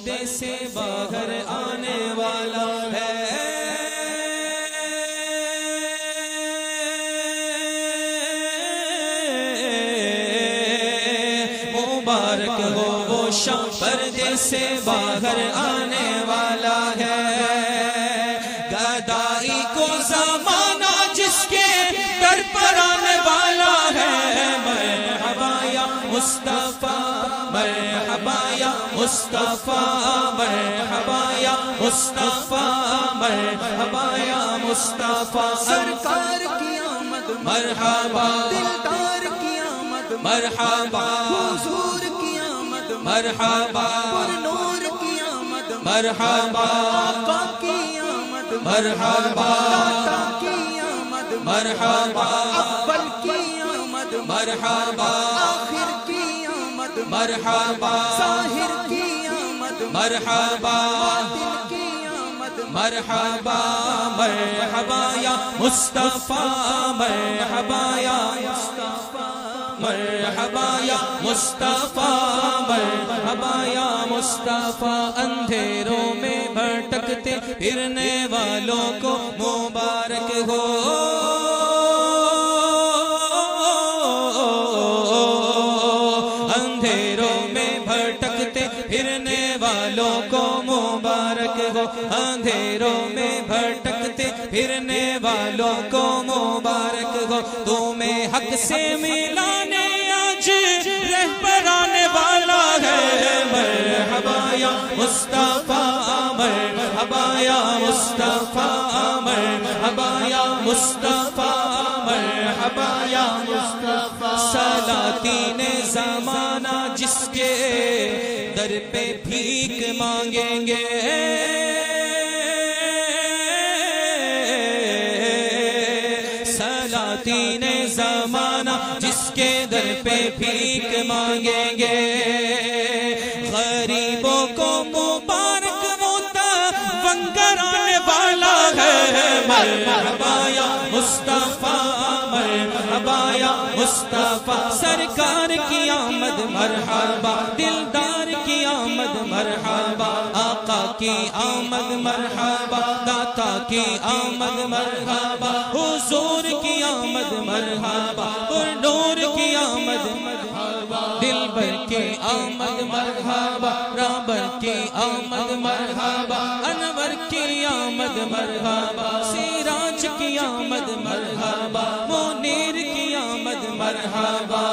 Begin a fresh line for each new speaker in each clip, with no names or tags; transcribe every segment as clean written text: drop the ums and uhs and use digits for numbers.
پردے سے باہر آنے والا ہے مبارک ہو وہ شام پردے سے باہر آنے والا ہے گدائی کو زمانہ جس کے در پر آنے والا ہے مرحبا یا مصطفیٰ مرحبا یا مصطفیٰ مرحبا یا مصطفیٰ مرحبا یا مصطفیٰ
سرکار کی آمد
مرحبا
دلدار کی آمد
مرحبا
حضور کی آمد
مرحبا
نور کی آمد
مرحبا
آقا کی آمد
مرحبا
داتا کی آمد
مرحبا
اول کی آمد
مرحبا
آخر کی آمد
مرحبا
ظاہر کی آمد
مرحبا
باطن کی آمد
مرحبا مرحبا یا مصطفیٰ مرحبا یا مصطفیٰ مرحبا یا مصطفیٰ مرحبا یا مصطفیٰ اندھیروں میں بھٹکتے پھرنے والوں کو مبارک ہو اندھیروں میں بھٹکتے پھرنے والوں کو مبارک ہو اندھیروں میں بھٹکتے پھرنے والوں کو مبارک ہو تمہیں حق سے ملانے آج رہبر آنے والا ہے مرحبا یا مصطفیٰ مرحبا یا مصطفیٰ مرحبا یا مصطفیٰ مرحبا یا مصطفیٰ سلاطین زمانہ جس کے در پہ بھیک مانگیں گے سلاطین زمانہ جس کے در پہ بھیک مانگیں گے غریبوں کو مبارک ہوتا ونگر آنے والا ہے مرحبا یا مصطفیٰ مرحبا یا مصطفیٰ سرکار کی آمد مرحبا دلدار کی آمد مرحبا آقا کی آمد مرحبا داتا کی آمد مرحبا حضور کی آمد مرحبا اور نور کی آمد مرحبا دلبر کی آمد مرحبا رابر کی آمد مرحبا انور کی آمد مرحبا سراج کی آمد مرحبا منیر کی آمد مرحبا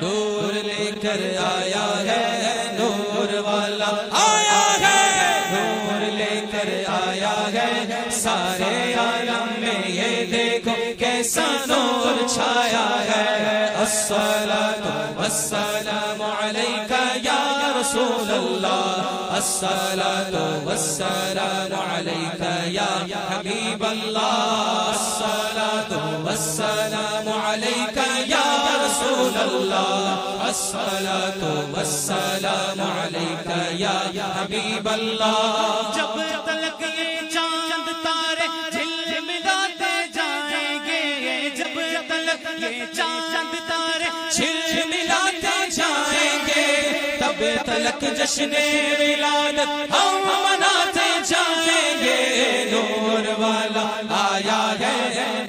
نور لے کر آیا ہے نور والا آیا ہے نور لے کر آیا ہے سارے عالم میں یہ دیکھو کیسا نور چھایا ہے الصلاۃ والسلام علیک یا رسول اللہ الصلاۃ والسلام علیک یا حبیب اللہ الصلاۃ والسلام علیک یا رسول اللہ الصلاۃ والسلام علیک یا حبیب اللہ
جب تلک یہ چاند تارے جھلملاتے جائیں گے جب تلک یہ چاند تارے
جھلملاتے جائیں گے تب تلک جشن ولادت ہم مناتے جائیں گے نور والا آیا ہے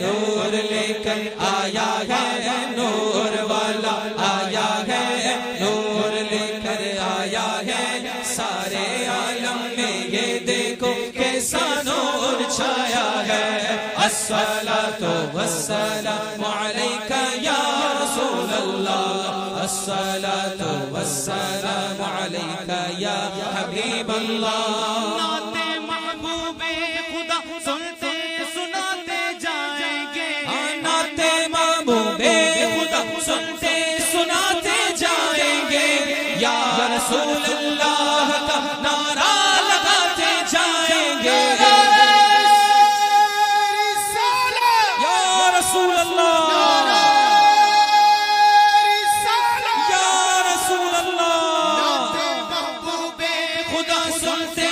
نور لے کر آیا ہے نور والا آیا ہے نور لے کر آیا ہے سارے عالم میں یہ دیکھو کیسا نور چھایا ہے الصلاۃ والسلام علیک یا رسول اللہ الصلاۃ والسلام علیک یا حبیب اللہ
نعت محبوب خدا سنتے سناتے جائیں گے
نعت محبوب خدا سنتے سناتے جائیں گے یا رسول اللہ کا نعرہ لگاتے جائیں گے یا رسول اللہ یا رسول اللہ خدا سنتے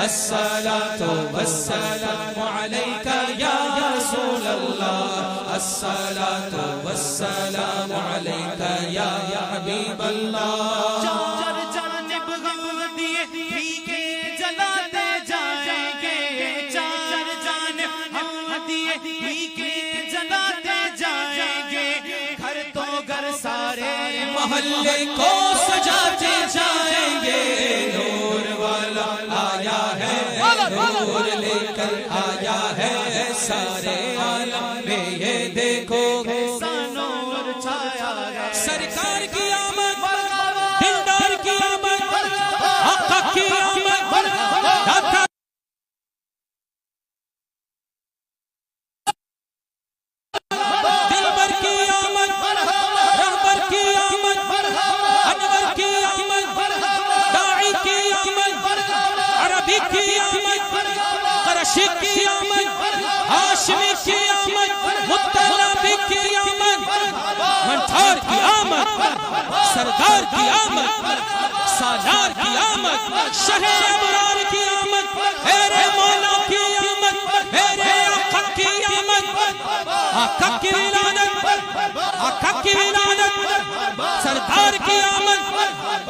الصلاة والسلام عليك يا رسول الله الصلاة والسلام عليك يا حبيب الله
چار جانب غم دیے پھیکے جلاتے جائیں گے چار جانب غم دیے پھیکے جلاتے جائیں گے گھر تو گھر سارے
محلے کو سجاتے جائیں گے نور والا آیا ہے نور لے کر آیا ہے سارے عالم میں یہ دیکھو
نور چھایا ہے
سرکار کی آمد دلدار کی آمد آقا کی آمد داتا دلبر کی آمد رہبر کی آمد انور کی آمد داعی کی آمد عربی کی آمد قرشی کی آمد ہاشمی کی آمد مطلبی کی آمد منٹھار کی آمد سردار کی آمد سالار کی آمد شہر ابرار کی آمد میرے مولا کی آمد میرے آقا کی آمد آقا کی ولادت آقا کی ولادت سردار کی آمد